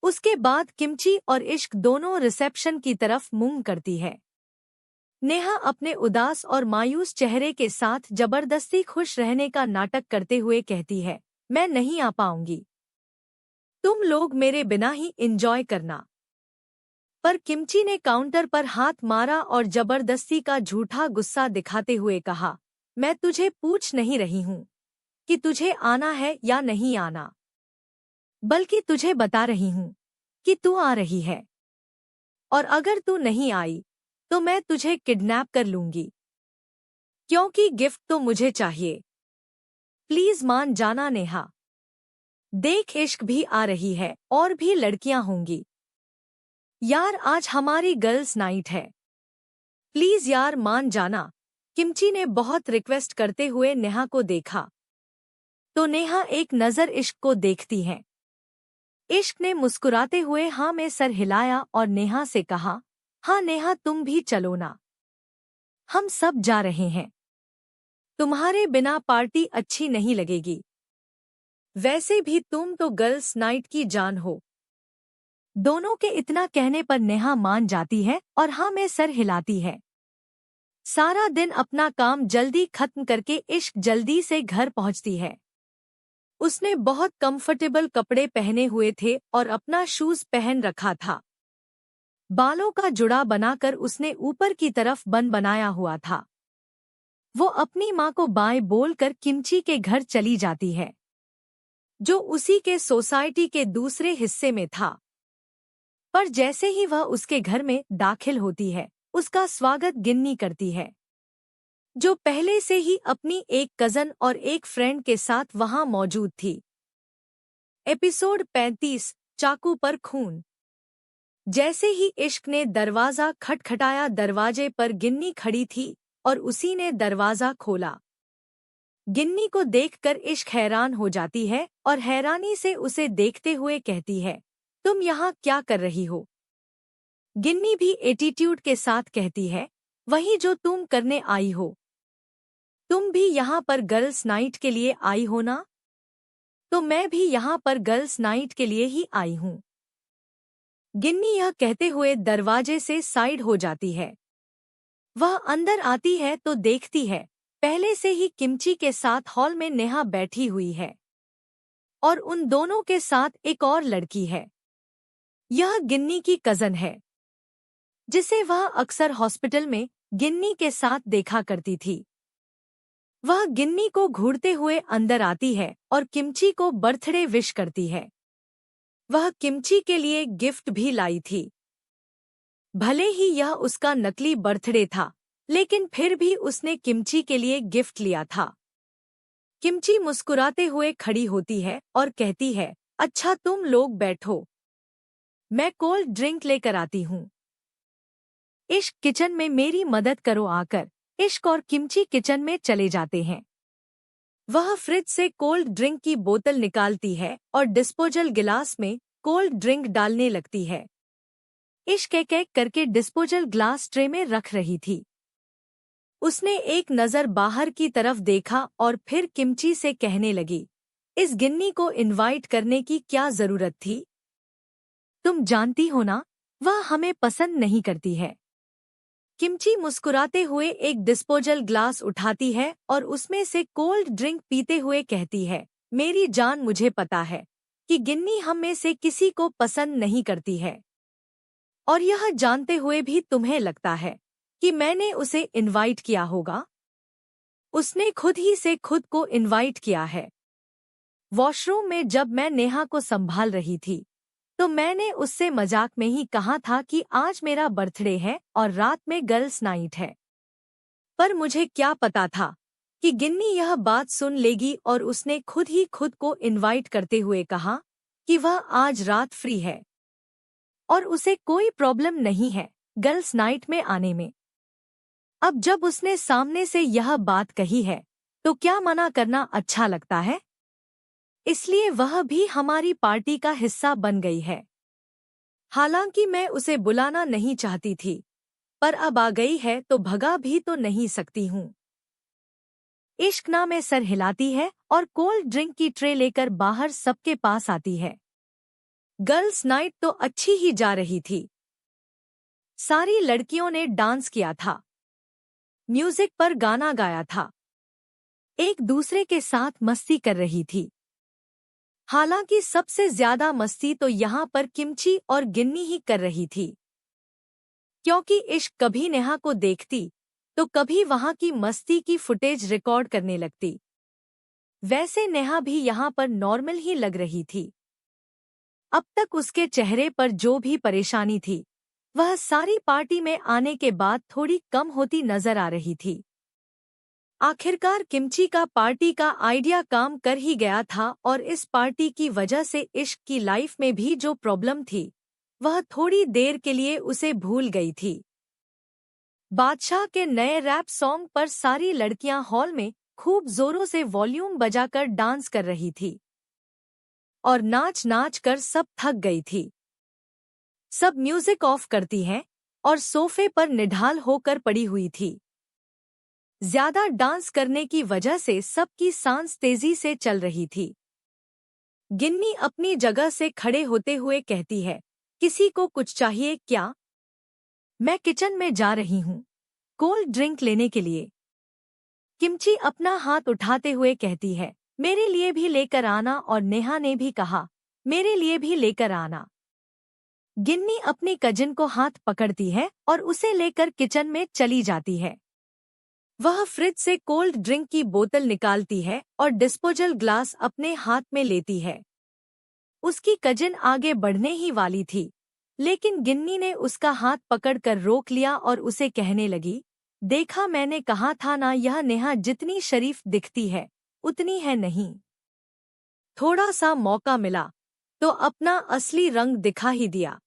उसके बाद किमची और इश्क दोनों रिसेप्शन की तरफ मुंह करती है। नेहा अपने उदास और मायूस चेहरे के साथ जबरदस्ती खुश रहने का नाटक करते हुए कहती है, मैं नहीं आ पाऊंगी, तुम लोग मेरे बिना ही एंजॉय करना। पर किमची ने काउंटर पर हाथ मारा और जबरदस्ती का झूठा गुस्सा दिखाते हुए कहा, मैं तुझे पूछ नहीं रही हूँ कि तुझे आना है या नहीं आना, बल्कि तुझे बता रही हूँ कि तू आ रही है। और अगर तू नहीं आई तो मैं तुझे किडनैप कर लूंगी, क्योंकि गिफ्ट तो मुझे चाहिए। प्लीज मान जाना नेहा। देख इश्क भी आ रही है और भी लड़कियां होंगी। यार आज हमारी गर्ल्स नाइट है, प्लीज यार मान जाना। किमची ने बहुत रिक्वेस्ट करते हुए नेहा को देखा तो नेहा एक नज़र इश्क को देखती है। इश्क ने मुस्कुराते हुए हाँ में सर हिलाया और नेहा से कहा, हाँ नेहा तुम भी चलो ना, हम सब जा रहे हैं। तुम्हारे बिना पार्टी अच्छी नहीं लगेगी, वैसे भी तुम तो गर्ल्स नाइट की जान हो। दोनों के इतना कहने पर नेहा मान जाती है और हाँ में सर हिलाती है। सारा दिन अपना काम जल्दी खत्म करके इश्क जल्दी से घर पहुंचती है। उसने बहुत कंफर्टेबल कपड़े पहने हुए थे और अपना शूज पहन रखा था। बालों का जुड़ा बनाकर उसने ऊपर की तरफ बन बनाया हुआ था। वो अपनी माँ को बाय बोलकर किमची के घर चली जाती है, जो उसी के सोसाइटी के दूसरे हिस्से में था। पर जैसे ही वह उसके घर में दाखिल होती है, उसका स्वागत गिन्नी करती है, जो पहले से ही अपनी एक कजन और एक फ्रेंड के साथ वहां मौजूद थी। एपिसोड 35, चाकू पर खून। जैसे ही इश्क ने दरवाजा खटखटाया, दरवाजे पर गिन्नी खड़ी थी और उसी ने दरवाजा खोला। गिन्नी को देखकर इश्क हैरान हो जाती है और हैरानी से उसे देखते हुए कहती है, तुम यहाँ क्या कर रही हो? गिन्नी भी एटीट्यूड के साथ कहती है, वही जो तुम करने आई हो। तुम भी यहाँ पर गर्ल्स नाइट के लिए आई हो ना? तो मैं भी यहाँ पर गर्ल्स नाइट के लिए ही आई हूँ। गिन्नी यह कहते हुए दरवाजे से साइड हो जाती है। वह अंदर आती है तो देखती है पहले से ही किमची के साथ हॉल में नेहा बैठी हुई है और उन दोनों के साथ एक और लड़की है। यह गिन्नी की कजन है, जिसे वह अक्सर हॉस्पिटल में गिन्नी के साथ देखा करती थी। वह गिन्नी को घूरते हुए अंदर आती है और किमची को बर्थडे विश करती है। वह किमची के लिए गिफ्ट भी लाई थी। भले ही यह उसका नकली बर्थडे था, लेकिन फिर भी उसने किमची के लिए गिफ्ट लिया था। किमची मुस्कुराते हुए खड़ी होती है और कहती है, अच्छा तुम लोग बैठो, मैं कोल्ड ड्रिंक लेकर आती हूँ। इश्क किचन में मेरी मदद करो आकर। इश्क और किमची किचन में चले जाते हैं। वह फ्रिज से कोल्ड ड्रिंक की बोतल निकालती है और डिस्पोजल गिलास में कोल्ड ड्रिंक डालने लगती है। इश्क एक एक करके डिस्पोजल ग्लास ट्रे में रख रही थी। उसने एक नज़र बाहर की तरफ देखा और फिर किमची से कहने लगी, इस गिन्नी को इनवाइट करने की क्या जरूरत थी? तुम जानती हो ना, वह हमें पसंद नहीं करती है। किमची मुस्कुराते हुए एक डिस्पोजल ग्लास उठाती है और उसमें से कोल्ड ड्रिंक पीते हुए कहती है, मेरी जान, मुझे पता है कि गिन्नी हम में से किसी को पसंद नहीं करती है, और यह जानते हुए भी तुम्हें लगता है कि मैंने उसे इनवाइट किया होगा। उसने खुद ही से खुद को इनवाइट किया है। वॉशरूम में जब मैं नेहा को संभाल रही थी तो मैंने उससे मजाक में ही कहा था कि आज मेरा बर्थडे है और रात में गर्ल्स नाइट है। पर मुझे क्या पता था कि गिन्नी यह बात सुन लेगी और उसने खुद ही खुद को इनवाइट करते हुए कहा कि वह आज रात फ्री है और उसे कोई प्रॉब्लम नहीं है गर्ल्स नाइट में आने में। अब जब उसने सामने से यह बात कही है तो क्या मना करना अच्छा लगता है? इसलिए वह भी हमारी पार्टी का हिस्सा बन गई है। हालांकि मैं उसे बुलाना नहीं चाहती थी, पर अब आ गई है तो भगा भी तो नहीं सकती हूँ। इश्क ना में सर हिलाती है और कोल्ड ड्रिंक की ट्रे लेकर बाहर सबके पास आती है। गर्ल्स नाइट तो अच्छी ही जा रही थी। सारी लड़कियों ने डांस किया था, म्यूजिक पर गाना गाया था, एक दूसरे के साथ मस्ती कर रही थी। हालांकि सबसे ज्यादा मस्ती तो यहाँ पर किमची और गिन्नी ही कर रही थी, क्योंकि इश्क कभी नेहा को देखती तो कभी वहां की मस्ती की फुटेज रिकॉर्ड करने लगती। वैसे नेहा भी यहाँ पर नॉर्मल ही लग रही थी। अब तक उसके चेहरे पर जो भी परेशानी थी वह सारी पार्टी में आने के बाद थोड़ी कम होती नजर आ रही थी। आखिरकार किमची का पार्टी का आइडिया काम कर ही गया था और इस पार्टी की वजह से इश्क की लाइफ में भी जो प्रॉब्लम थी वह थोड़ी देर के लिए उसे भूल गई थी। बादशाह के नए रैप सॉन्ग पर सारी लड़कियां हॉल में खूब जोरों से वॉल्यूम बजाकर डांस कर रही थी और नाच नाच कर सब थक गई थी। सब म्यूजिक ऑफ करती हैं और सोफे पर निढाल होकर पड़ी हुई थी। ज्यादा डांस करने की वजह से सबकी सांस तेजी से चल रही थी। गिन्नी अपनी जगह से खड़े होते हुए कहती है, किसी को कुछ चाहिए क्या? मैं किचन में जा रही हूँ कोल्ड ड्रिंक लेने के लिए। किमची अपना हाथ उठाते हुए कहती है, मेरे लिए भी लेकर आना, और नेहा ने भी कहा, मेरे लिए भी लेकर आना। गिन्नी अपनी कजिन को हाथ पकड़ती है और उसे लेकर किचन में चली जाती है। वह फ्रिज से कोल्ड ड्रिंक की बोतल निकालती है और डिस्पोजल ग्लास अपने हाथ में लेती है। उसकी कजिन आगे बढ़ने ही वाली थी, लेकिन गिन्नी ने उसका हाथ पकड़कर रोक लिया और उसे कहने लगी, देखा, मैंने कहा था ना, यह नेहा जितनी शरीफ दिखती है उतनी है नहीं। थोड़ा सा मौका मिला तो अपना असली रंग दिखा ही दिया।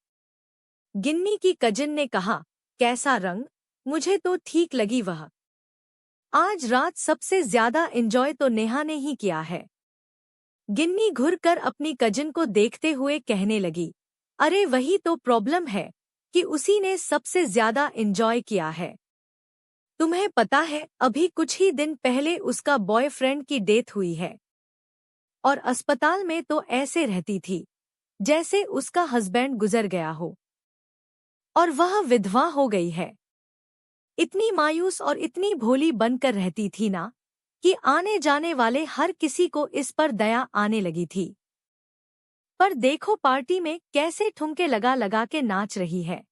गिन्नी की कजिन ने कहा, कैसा रंग? मुझे तो ठीक लगी वह। आज रात सबसे ज्यादा एंजॉय तो नेहा ने ही किया है। गिन्नी घुरकर अपनी कजिन को देखते हुए कहने लगी, अरे वही तो प्रॉब्लम है कि उसी ने सबसे ज्यादा एंजॉय किया है। तुम्हें पता है, अभी कुछ ही दिन पहले उसका बॉयफ्रेंड की डेथ हुई है और अस्पताल में तो ऐसे रहती थी जैसे उसका हस्बैंड गुजर गया हो और वह विधवा हो गई है। इतनी मायूस और इतनी भोली बनकर रहती थी ना कि आने जाने वाले हर किसी को इस पर दया आने लगी थी। पर देखो पार्टी में कैसे ठुमके लगा लगा के नाच रही है।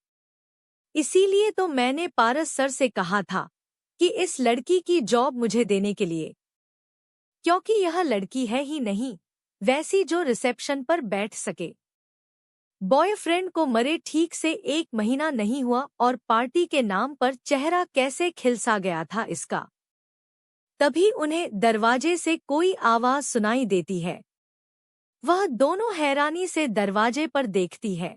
इसीलिए तो मैंने पारस सर से कहा था कि इस लड़की की जॉब मुझे देने के लिए, क्योंकि यह लड़की है ही नहीं वैसी जो रिसेप्शन पर बैठ सके। बॉयफ्रेंड को मरे ठीक से 1 महीना नहीं हुआ और पार्टी के नाम पर चेहरा कैसे खिलसा गया था इसका। तभी उन्हें दरवाजे से कोई आवाज सुनाई देती है। वह दोनों हैरानी से दरवाजे पर देखती है,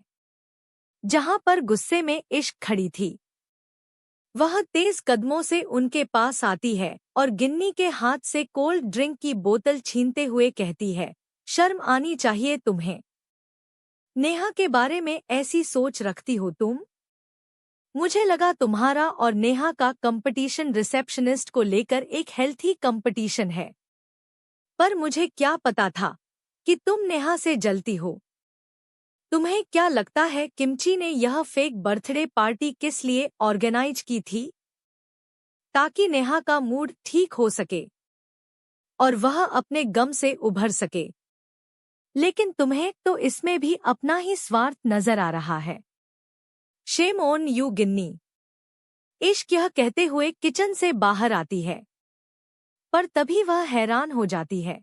जहां पर गुस्से में इश्क खड़ी थी। वह तेज कदमों से उनके पास आती है और गिन्नी के हाथ से कोल्ड ड्रिंक की बोतल छीनते हुए कहती है, शर्म आनी चाहिए तुम्हें। नेहा के बारे में ऐसी सोच रखती हो तुम? मुझे लगा तुम्हारा और नेहा का कंपटीशन रिसेप्शनिस्ट को लेकर एक हेल्थी कंपटीशन है, पर मुझे क्या पता था कि तुम नेहा से जलती हो। तुम्हें क्या लगता है किमची ने यह फेक बर्थडे पार्टी किस लिए ऑर्गेनाइज की थी? ताकि नेहा का मूड ठीक हो सके और वह अपने गम से उभर सके। लेकिन तुम्हें तो इसमें भी अपना ही स्वार्थ नजर आ रहा है। शेम ऑन यू गिन्नी। इश्क यह कहते हुए किचन से बाहर आती है, पर तभी वह हैरान हो जाती है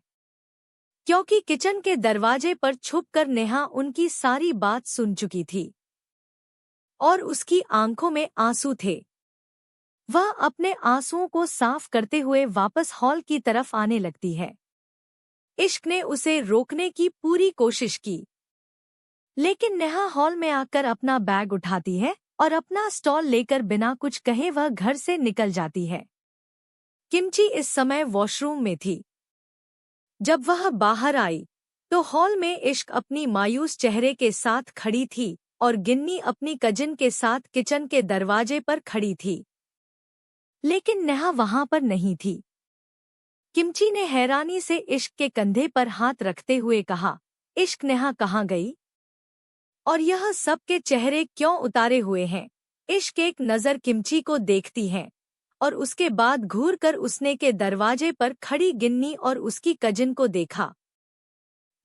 क्योंकि किचन के दरवाजे पर छुपकर नेहा उनकी सारी बात सुन चुकी थी और उसकी आंखों में आंसू थे। वह अपने आंसुओं को साफ करते हुए वापस हॉल की तरफ आने लगती है। इश्क ने उसे रोकने की पूरी कोशिश की, लेकिन नेहा हॉल में आकर अपना बैग उठाती है और अपना स्टॉल लेकर बिना कुछ कहे वह घर से निकल जाती है। किमची इस समय वॉशरूम में थी। जब वह बाहर आई तो हॉल में इश्क अपनी मायूस चेहरे के साथ खड़ी थी और गिन्नी अपनी कजिन के साथ किचन के दरवाजे पर खड़ी थी, लेकिन नेहा वहां पर नहीं थी। किमची ने हैरानी से इश्क के कंधे पर हाथ रखते हुए कहा, इश्क नेहा कहाँ गई? और यह सबके चेहरे क्यों उतारे हुए हैं? इश्क एक नज़र किमची को देखती है और उसके बाद घूरकर उसने के दरवाजे पर खड़ी गिन्नी और उसकी कजिन को देखा,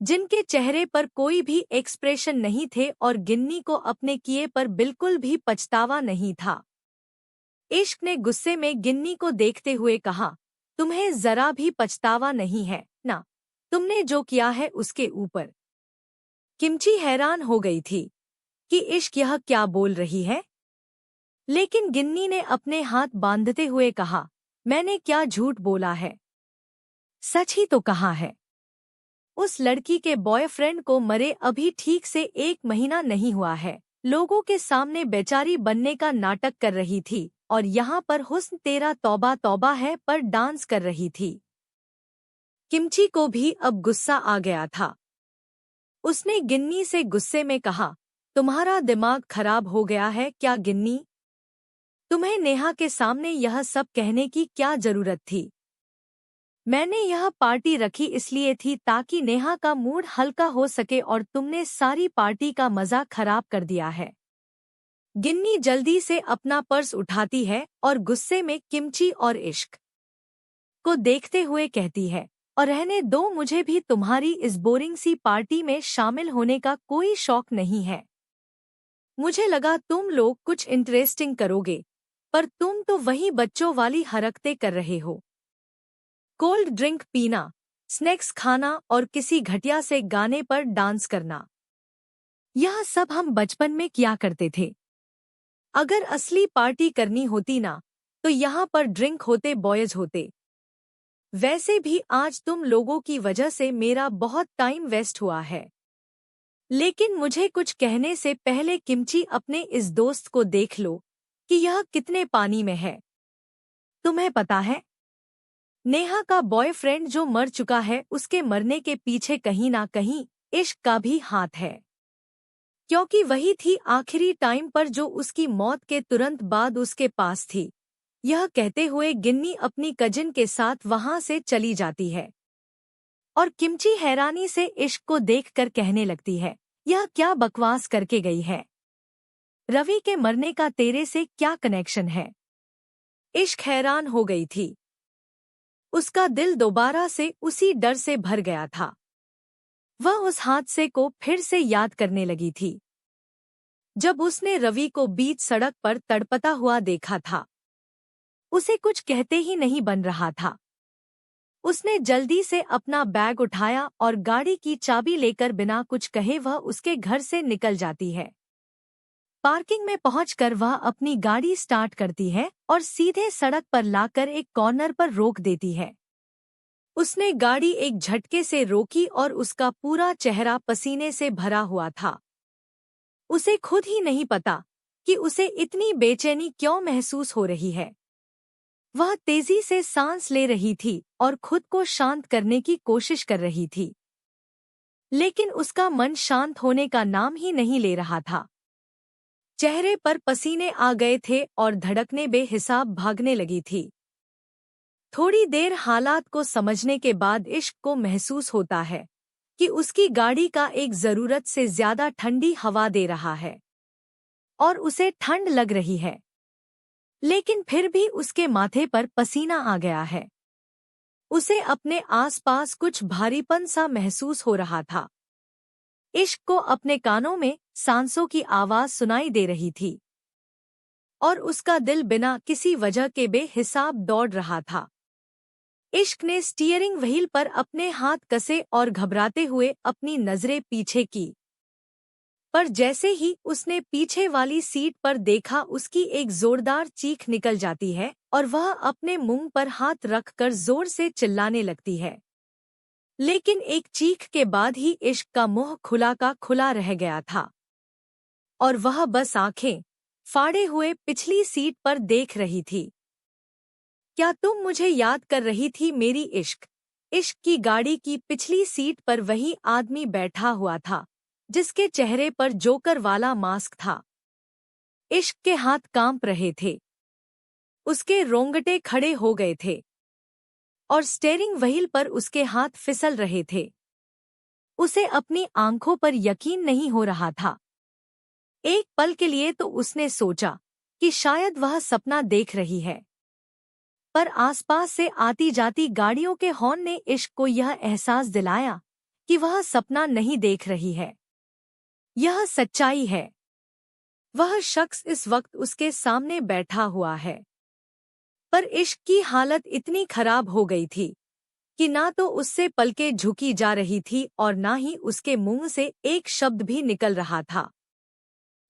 जिनके चेहरे पर कोई भी एक्सप्रेशन नहीं थे और गिन्नी को अपने किए पर बिल्कुल भी पछतावा नहीं था। इश्क ने गुस्से में गिन्नी को देखते हुए कहा, तुम्हें जरा भी पछतावा नहीं है ना? तुमने जो किया है उसके ऊपर। किमची हैरान हो गई थी कि इश्क यह क्या बोल रही है, लेकिन गिन्नी ने अपने हाथ बांधते हुए कहा, मैंने क्या झूठ बोला है, सच ही तो कहा है। उस लड़की के बॉयफ्रेंड को मरे अभी ठीक से 1 महीना नहीं हुआ है। लोगों के सामने बेचारी बनने का नाटक कर रही थी और यहाँ पर हुस्न तेरा तौबा तौबा है पर डांस कर रही थी। किमची को भी अब गुस्सा आ गया था। उसने गिन्नी से गुस्से में कहा, तुम्हारा दिमाग खराब हो गया है क्या गिन्नी? तुम्हें नेहा के सामने यह सब कहने की क्या जरूरत थी? मैंने यह पार्टी रखी इसलिए थी ताकि नेहा का मूड हल्का हो सके और तुमने सारी पार्टी का मजा खराब कर दिया है। गिन्नी जल्दी से अपना पर्स उठाती है और गुस्से में किमची और इश्क को देखते हुए कहती है, और रहने दो, मुझे भी तुम्हारी इस बोरिंग सी पार्टी में शामिल होने का कोई शौक नहीं है। मुझे लगा तुम लोग कुछ इंटरेस्टिंग करोगे, पर तुम तो वही बच्चों वाली हरकतें कर रहे हो। कोल्ड ड्रिंक पीना, स्नैक्स खाना और किसी घटिया से गाने पर डांस करना, यह सब हम बचपन में किया करते थे। अगर असली पार्टी करनी होती ना, तो यहाँ पर ड्रिंक होते, बॉयज होते। वैसे भी आज तुम लोगों की वजह से मेरा बहुत टाइम वेस्ट हुआ है। लेकिन मुझे कुछ कहने से पहले किमची अपने इस दोस्त को देख लो कि यह कितने पानी में है। तुम्हें पता है, नेहा का बॉयफ्रेंड जो मर चुका है, उसके मरने के पीछे कहीं ना कहीं इश्क का भी हाथ है, क्योंकि वही थी आखिरी टाइम पर जो उसकी मौत के तुरंत बाद उसके पास थी। यह कहते हुए गिन्नी अपनी कजिन के साथ वहां से चली जाती है और किमची हैरानी से इश्क को देखकर कहने लगती है, यह क्या बकवास करके गई है? रवि के मरने का तेरे से क्या कनेक्शन है? इश्क हैरान हो गई थी। उसका दिल दोबारा से उसी डर से भर गया था। वह उस हादसे को फिर से याद करने लगी थी जब उसने रवि को बीच सड़क पर तड़पता हुआ देखा था। उसे कुछ कहते ही नहीं बन रहा था। उसने जल्दी से अपना बैग उठाया और गाड़ी की चाबी लेकर बिना कुछ कहे वह उसके घर से निकल जाती है। पार्किंग में पहुंचकर वह अपनी गाड़ी स्टार्ट करती है और सीधे सड़क पर लाकर एक कॉर्नर पर रोक देती है। उसने गाड़ी एक झटके से रोकी और उसका पूरा चेहरा पसीने से भरा हुआ था। उसे खुद ही नहीं पता कि उसे इतनी बेचैनी क्यों महसूस हो रही है। वह तेजी से सांस ले रही थी और खुद को शांत करने की कोशिश कर रही थी, लेकिन उसका मन शांत होने का नाम ही नहीं ले रहा था। चेहरे पर पसीने आ गए थे और धड़कनें बेहिसाब भागने लगी थी। थोड़ी देर हालात को समझने के बाद इश्क को महसूस होता है कि उसकी गाड़ी का एक ज़रूरत से ज़्यादा ठंडी हवा दे रहा है और उसे ठंड लग रही है, लेकिन फिर भी उसके माथे पर पसीना आ गया है। उसे अपने आसपास कुछ भारीपन सा महसूस हो रहा था। इश्क को अपने कानों में सांसों की आवाज सुनाई दे रही थी और उसका दिल बिना किसी वजह के बेहिसाब दौड़ रहा था। इश्क ने स्टीयरिंग व्हील पर अपने हाथ कसे और घबराते हुए अपनी नजरें पीछे की, पर जैसे ही उसने पीछे वाली सीट पर देखा उसकी एक जोरदार चीख निकल जाती है और वह अपने मुंह पर हाथ रखकर जोर से चिल्लाने लगती है। लेकिन एक चीख के बाद ही इश्क का मुंह खुला का खुला रह गया था और वह बस आंखें फाड़े हुए पिछली सीट पर देख रही थी। क्या तुम मुझे याद कर रही थी मेरी इश्क? इश्क की गाड़ी की पिछली सीट पर वही आदमी बैठा हुआ था जिसके चेहरे पर जोकर वाला मास्क था। इश्क के हाथ कांप रहे थे, उसके रोंगटे खड़े हो गए थे और स्टीयरिंग व्हील पर उसके हाथ फिसल रहे थे। उसे अपनी आंखों पर यकीन नहीं हो रहा था। एक पल के लिए तो उसने सोचा कि शायद वह सपना देख रही है, पर आसपास से आती जाती गाड़ियों के हॉर्न ने इश्क को यह एहसास दिलाया कि वह सपना नहीं देख रही है, यह सच्चाई है। वह शख्स इस वक्त उसके सामने बैठा हुआ है, पर इश्क की हालत इतनी खराब हो गई थी कि ना तो उससे पलकें झुकी जा रही थी और ना ही उसके मुंह से एक शब्द भी निकल रहा था।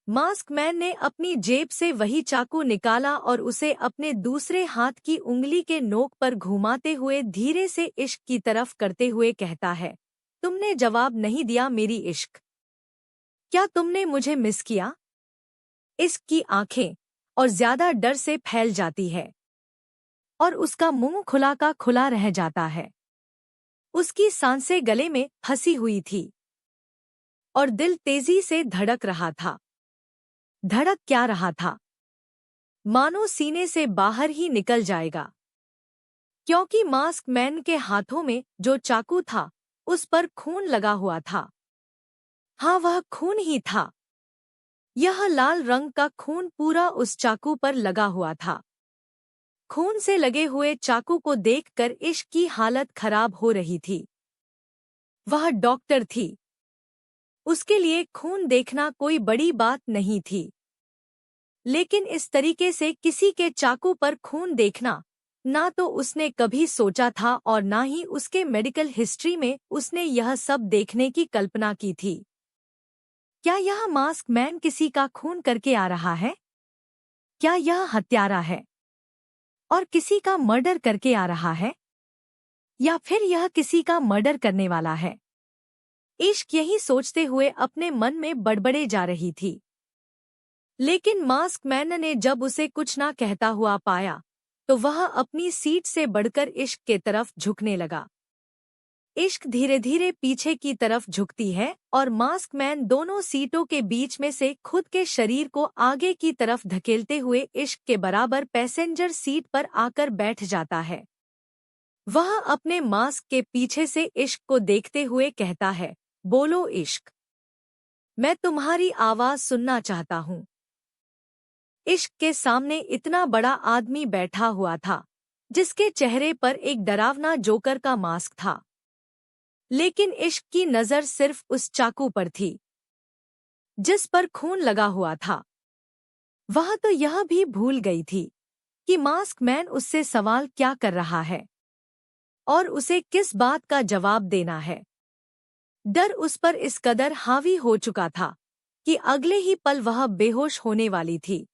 मास्क मैन ने अपनी जेब से वही चाकू निकाला और उसे अपने दूसरे हाथ की उंगली के नोक पर घुमाते हुए धीरे से इश्क की तरफ करते हुए कहता है, तुमने जवाब नहीं दिया मेरी इश्क। क्या तुमने मुझे मिस किया? इश्क की आंखें और ज्यादा डर से फैल जाती है और उसका मुंह खुला का खुला रह जाता है। उसकी सांसें गले में फंसी हुई थी और दिल तेजी से धड़क रहा था। धड़क क्या रहा था, मानो सीने से बाहर ही निकल जाएगा, क्योंकि मास्क मैन के हाथों में जो चाकू था उस पर खून लगा हुआ था। हाँ, वह खून ही था। यह लाल रंग का खून पूरा उस चाकू पर लगा हुआ था। खून से लगे हुए चाकू को देखकर इश्क की हालत खराब हो रही थी। वह डॉक्टर थी, उसके लिए खून देखना कोई बड़ी बात नहीं थी, लेकिन इस तरीके से किसी के चाकू पर खून देखना ना तो उसने कभी सोचा था और ना ही उसके मेडिकल हिस्ट्री में उसने यह सब देखने की कल्पना की थी। क्या यह मास्क मैन किसी का खून करके आ रहा है? क्या यह हत्यारा है और किसी का मर्डर करके आ रहा है, या फिर यह किसी का मर्डर करने वाला है? इश्क यही सोचते हुए अपने मन में बड़बड़े जा रही थी। लेकिन मास्क मैन ने जब उसे कुछ ना कहता हुआ पाया तो वह अपनी सीट से बढ़कर इश्क के तरफ झुकने लगा। इश्क धीरे धीरे पीछे की तरफ झुकती है और मास्क मैन दोनों सीटों के बीच में से खुद के शरीर को आगे की तरफ धकेलते हुए इश्क के बराबर पैसेंजर सीट पर आकर बैठ जाता है। वह अपने मास्क के पीछे से इश्क को देखते हुए कहता है, बोलो इश्क, मैं तुम्हारी आवाज सुनना चाहता हूँ। इश्क के सामने इतना बड़ा आदमी बैठा हुआ था जिसके चेहरे पर एक डरावना जोकर का मास्क था, लेकिन इश्क की नजर सिर्फ उस चाकू पर थी जिस पर खून लगा हुआ था। वह तो यह भी भूल गई थी कि मास्क मैन उससे सवाल क्या कर रहा है और उसे किस बात का जवाब देना है। डर उस पर इस कदर हावी हो चुका था कि अगले ही पल वह बेहोश होने वाली थी।